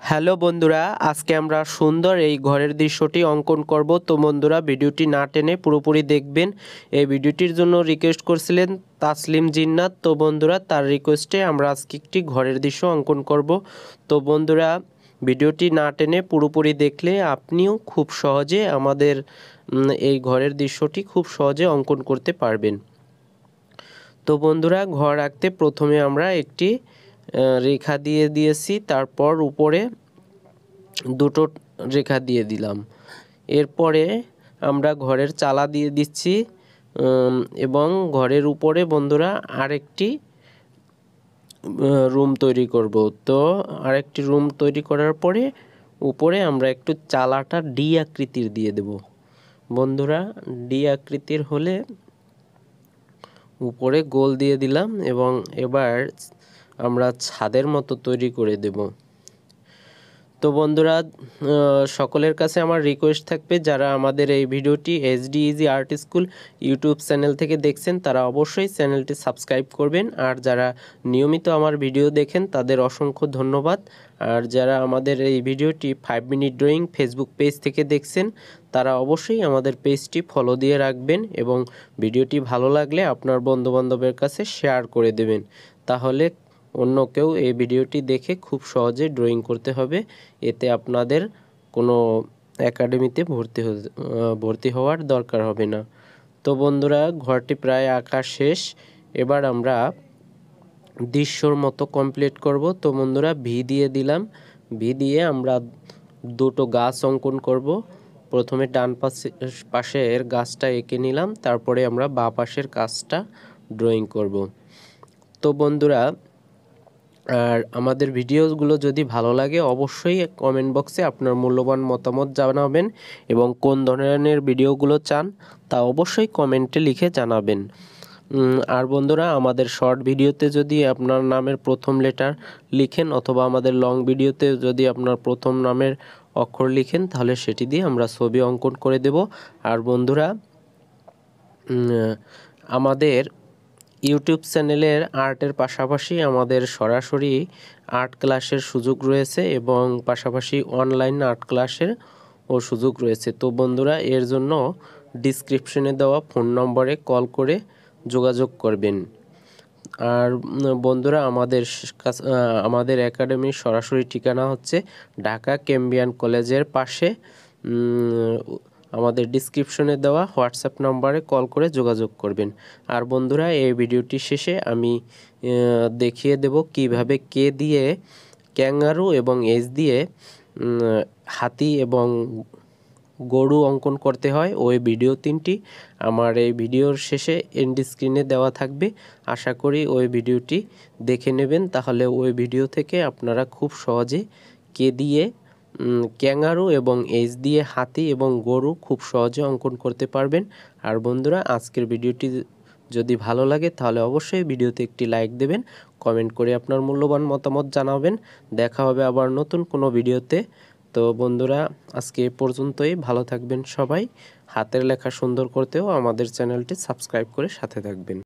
Hello বন্ধুরা, আজকে আমরা সুন্দর এই ঘরের দৃশ্যটি অঙ্কন করব। তো বন্ধুরা, ভিডিওটি না টেনে পুরোপুরি দেখবেন। এই ভিডিওটির জন্য রিকোয়েস্ট করছিলেন তাসলিম জিন্নাত। তো বন্ধুরা, তার রিকোয়েস্টে আমরা আজকে একটি ঘরের দৃশ্য অঙ্কন করব। তো বন্ধুরা, ভিডিওটি না টেনে পুরোপুরি দেখলে আপনিও খুব সহজে আমাদের এই ঘরের দৃশ্যটি খুব সহজে অঙ্কন করতে পারবেন। তো বন্ধুরা, ঘর আঁকতে প্রথমে আমরা একটি রেখা দিয়ে দিয়েছি, তারপর উপরে দুটো রেখা দিয়ে দিলাম। এরপরে আমরা ঘরের চালা দিয়ে দিচ্ছি এবং ঘরের উপরে বন্ধুরা আরেকটি রুম তৈরি করব। তো আরেকটি রুম তৈরি করার পরে উপরে আমরা একটু চালাটা ডি আকৃতির দিয়ে দেব। বন্ধুরা, ডি আকৃতির হলে উপরে গোল দিয়ে দিলাম এবং এবার আমরা ছাদের মতো তৈরি করে দেব। তো বন্ধুরা, সকলের কাছে আমার রিকোয়েস্ট থাকবে, যারা আমাদের এই ভিডিওটি HD easy art school YouTube channel থেকে দেখছেন তারা অবশ্যই চ্যানেলটি সাবস্ক্রাইব করবেন। আর যারা নিয়মিত আমার ভিডিও দেখেন তাদের অসংখ্য ধন্যবাদ। আর যারা আমাদের এই ভিডিওটি 5 মিনিট ড্রয়িং ফেসবুক পেজ থেকে দেখছেন তারা অবশ্যই আমাদের পেজটি ফলো দিয়ে রাখবেন এবং ভিডিওটি ভালো লাগলে আপনার বন্ধুবান্ধবের কাছে শেয়ার করে দেবেন। তাহলে অন্য কেউ এই ভিডিওটি দেখে খুব সহজে ড্রয়িং করতে হবে। এতে আপনাদের কোনো একাডেমিতে ভর্তি হওয়ার দরকার হবে না। তো বন্ধুরা, ঘরটি প্রায় আঁকা শেষ। এবার আমরা দৃশ্যর মতো কমপ্লিট করব। তো বন্ধুরা, ভি দিয়ে দিলাম। ভি দিয়ে আমরা দুটো গাছ অঙ্কন করব। প্রথমে ডান পাশের গাছটা এঁকে নিলাম, তারপরে আমরা বাঁ পাশের গাছটা ড্রয়িং করব। তো বন্ধুরা, আর আমাদের ভিডিওগুলো যদি ভালো লাগে অবশ্যই কমেন্ট বক্সে আপনার মূল্যবান মতামত জানাবেন এবং কোন ধরনের ভিডিওগুলো চান তা অবশ্যই কমেন্টে লিখে জানাবেন। আর বন্ধুরা, আমাদের শর্ট ভিডিওতে যদি আপনার নামের প্রথম লেটার লিখেন অথবা আমাদের লং ভিডিওতে যদি আপনার প্রথম নামের অক্ষর লিখেন তাহলে সেটি দিয়ে আমরা ছবি অঙ্কন করে দেব। আর বন্ধুরা, আমাদের ইউটিউব চ্যানেলের আর্টের পাশাপাশি আমাদের সরাসরি আর্ট ক্লাসের সুযোগ রয়েছে এবং পাশাপাশি অনলাইন আর্ট ক্লাসের ও সুযোগ রয়েছে। তো বন্ধুরা, এর জন্য ডিসক্রিপশনে দেওয়া ফোন নম্বরে কল করে যোগাযোগ করবেন। আর বন্ধুরা, আমাদের একাডেমির সরাসরি ঠিকানা হচ্ছে ঢাকা ক্যাম্বিয়ান কলেজের পাশে। আমাদের ডিসক্রিপশনে দেওয়া হোয়াটসঅ্যাপ নাম্বারে কল করে যোগাযোগ করবেন। আর বন্ধুরা, এই ভিডিওটি শেষে আমি দেখিয়ে দেব কিভাবে কে দিয়ে ক্যাঙ্গারু এবং এস দিয়ে হাতি এবং গরু অঙ্কন করতে হয়। ওই ভিডিও 3টি আমার এই ভিডিওর শেষে এন্ড স্ক্রিনে দেওয়া থাকবে। আশা করি ওই ভিডিওটি দেখে নেবেন, তাহলে ওই ভিডিও থেকে আপনারা খুব সহজে কে দিয়ে ক্যাঙ্গারু এবং এস দিয়ে হাতি এবং গরু খুব সহজে অঙ্কন করতে পারবেন। আর বন্ধুরা, আজকের ভিডিওটি যদি ভালো লাগে তাহলে অবশ্যই ভিডিওতে একটি লাইক দেবেন, কমেন্ট করে আপনার মূল্যবান মতামত জানাবেন। দেখা হবে আবার নতুন কোনো ভিডিওতে। তো বন্ধুরা, আজকে এ পর্যন্তই। ভালো থাকবেন সবাই। হাতের লেখা সুন্দর করতেও আমাদের চ্যানেলটি সাবস্ক্রাইব করে সাথে থাকবেন।